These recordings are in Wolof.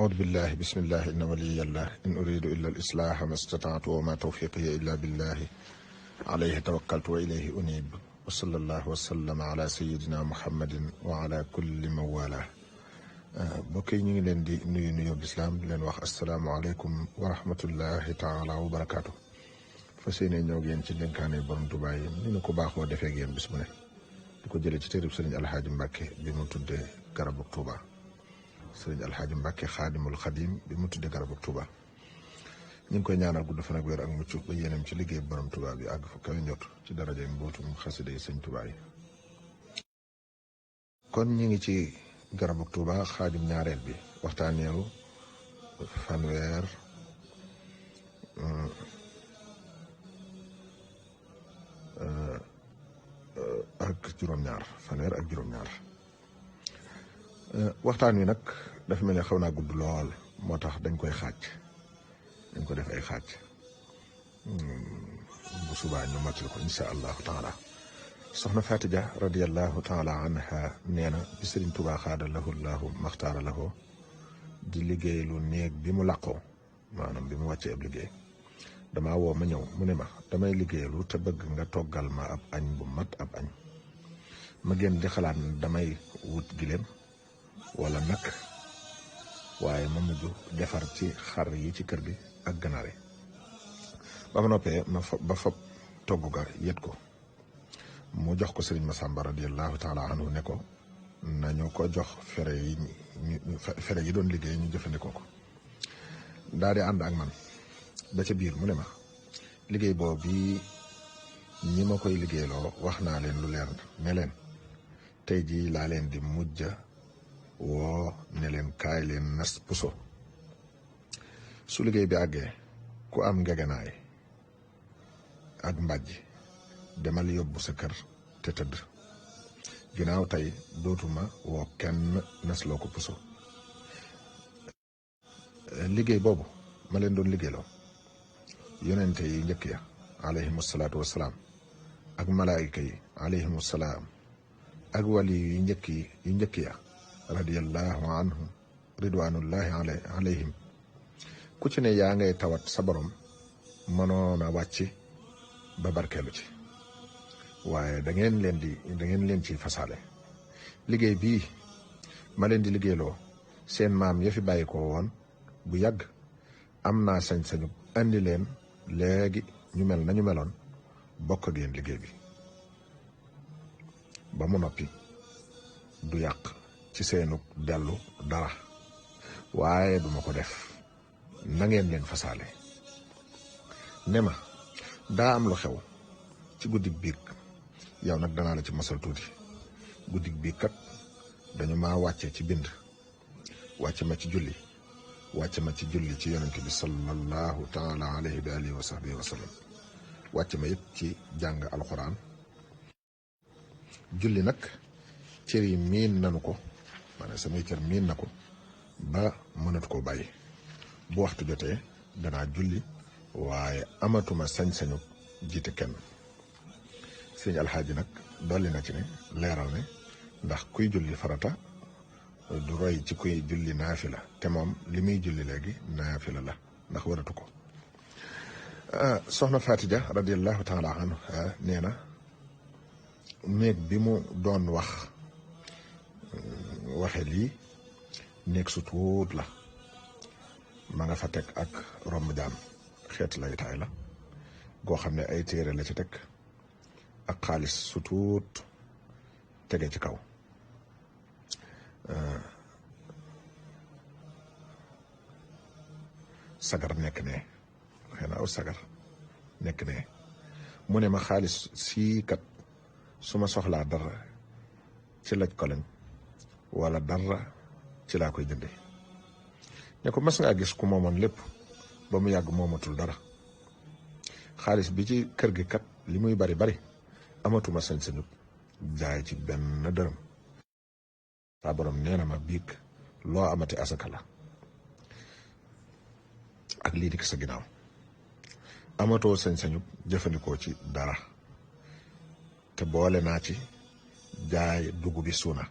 أعوذ بالله بسم الله إن ولي الله إن أريد إلا الإصلاح ما استطعت وما توفيقي إلا بالله عليه توكلت وإليه أنيب وصلى الله وسلم على سيدنا محمد وعلى كل من والاه mbokk yi ñu ngi leen di nuyu nuyoo lislaam di leen wax asalaamaaleykum wa rahmatullahi taala wa barakaatu fas yéene ñëw ngeen ci dénkaane borom Tuubaa yi ni ñu ko baaxoo defee ngeen bis bu ne di ko jëlee ci téereb sëriñ Alxaaji Mbàkke bi mu tuddee garabu Tuubaa sëriñ Alxaaji Mbàkke xaadimul xadim bi mu tuddee garabu Tuubaa ñu ngi koy ñaanal gudd fan ak wér ak mucc ba yéenam ci liggéey borom Tuubaa bi àgg fa kawe njot ci daraja mbootum xasida yi sëñ Tuubaa yi kon ñu ngi ci garabu Tuuba xaajum ñaareel bi waxtaaneelu fanweer ak juróom-ñaar waxtaan wi nag dafa mel ne xaw naa gudd lool moo tax dañ koy xaaj dañ ko def ay xaaj bu subaa ñu matal ko insha allahu taala soxna Fatija radiallahu taala anha nee na bi sëriñ Tuubaa xaada lahu llahu maxtaara lahu di liggéey lu néeg bi mu làqoo maanaam bi mu wàccee ab liggéey damaa woo ma ñëw mu ne ma damay liggéeylu te bëgg nga toggal ma ab añ bu mat ab añ ma génn di xalaat ne damay wut giléem wala nag waaye ma mujj defar ci xar yi ci kër gi ak ganaar yi ba ma noppee ba fab togg ga yët ko mu jox ko sëriñ Masamba radiyallahu taala anhu ne ko nañu ko jox fere yi doon liggéey ñu jëfandikoo ko daal di ànd ak man ba ca biir mu ne ma liggéey boobu bi ñi ma koy liggéeyloo wax naa leen lu leer ne leen tey jii laa leen di mujja woo ne leen kaay leen nas puso su liggéey bi àggee ku am ngegenaay ak mbàjj demal yóbbu sa kër te tëdd ginnaaw tey dootuma woo kenn nasloo ko puso liggéey boobu ma leen doon liggéeyloo yonente yi njëkk ya alayhimu salaatu wassalaam ak malaayika yi alayhimu salaam ak wali yu njëkk ya radiyallahu anhum ridwanullahi alayhim ku ci ne yaa ngay tawat sa borom mënoon a wàcc ba barkeelu ci waaye da ngeen leen ci fasaale liggéey bii ma leen di liggéeyloo seen maam ya fi bàyyi ko woon bu yàgg am naa sañ-sañu andi leen léegi ñu mel nañu meloon bokk ak yéen liggéey bi ba mu noppi du yàq ci seenu dellu dara waaye duma ko def na ngeen leen fasaale ne ma daa am lu xew ci guddig biig yow nag danaa la ci mosal tuuti guddig biig kat dañu maa wàcce ci bind wàcce ma ci julli ci yonent bi sallallahu taala alayhi wa alihi wa sahbihi wa sallam wàcce ma it ci jàng alxuraan julli nag cër yi miin nanu ko maanaam samay cër miin na ko ba mënatu koo bàyyi bu waxtu jotee danaa julli waaye amatuma sañ-sañu jiite kenn sëñ alxaaji nag dolli na ci ne leeral ne ndax kuy julli farata du roy ci kuy julli naafila te moom li muy julli léegi naafila la ndax waratu ko soxna Fatija radiallahu taala anha nee na néeg bi mu doon waxe lii néeg su tuut la ma nga fa teg ak romb jaan xeet lay taay la goo xam ne ay téere la ci teg ak xaalis su tuut tege ci kaw sagar nekk ne xëy na aw sagar nekk ne mu ne ma xaalis sii kat su ma soxlaa dara ci laj ko lañ wala dara ci laa koy jënde ne ko mas ngaa gis ku moomoon lépp ba mu yàgg moomatul dara xaalis bi ci kër gi kat li muy bari amatuma sañ-sañu jaay ci benn dërëm saa borom nee na ma biig loo amati asaka la ak lii dik sa ginnaaw amatoo sañ-sañu jëfandikoo ci dara te boole naa ci jaay dugub bi suuna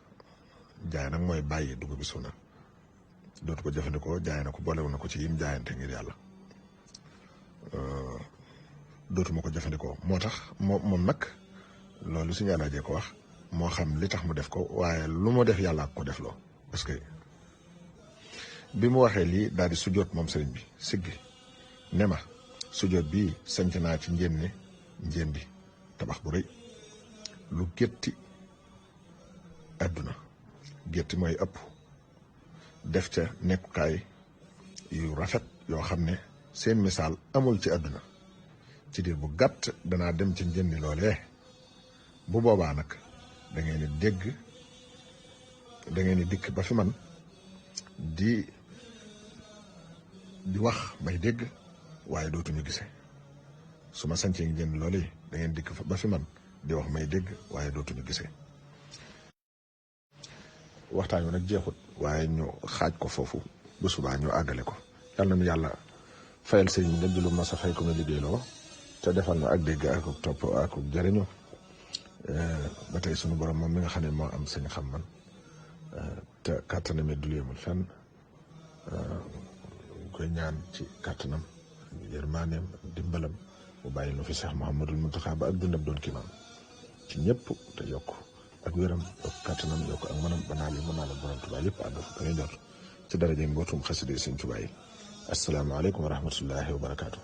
jaay nag mooy bàyyi dugub bi suuna dootu ko jëfandikoo jaay na ko boolewu na ko ci yim jaayante ngir yàlla dootuma ko jëfandikoo moo tax moom nag loolu suñu àllaajee ko wax moo xam li tax mu def ko waaye lu mu def yàlla ak ko def loo parce que bi mu waxee lii daal di sujjoot moom sëriñ bi siggi ne ma sujjoot bii sanc naa ci njéen bi tabax bu rëy lu gétti àdduna gétti mooy ëpp def ca nekkukaay yu rafet yoo xam ne seen misaal amul ci àdduna ci diir bu gàtt danaa dem ci njëndi loolee bu boobaa nag da ngeen di dégg da ngeen di dikk ba fi man di wax may dégg waaye dootuñu gisee su ma sancee njënd loolee da ngeen dikk ba fi man di wax may dégg waaye dootuñu gisee. waxtaan wi nag jeexut waaye ñu xaaj ko foofu bu subaa ñu àggale ko yal na nu yàlla fayal sëriñ bi dëgg lu ma sa fay ko ma liggéeyloo te defal na ak dégg ak topp ak jëriñu ba tey sunu borom moom mi nga xam ne moo am sañ xam man te kàttanam du yemul fenn koy ñaan ci kàttanam yërmaaneem dimbalam bu bàyyi nu fi Cheikh Mouhamadul Mountakha ba ak dundam doon ki maam ci ñëpp te yokk ak wéram yokk kàttanam yokk ak manam ba naa li mën naa la borom Tuubaa yëpp àgg fa ba ngay jot ci daraje mbootum xasida Sëñ Tuubaa yi asalaamaaleykum wa rahmatullahi wa barakaatu.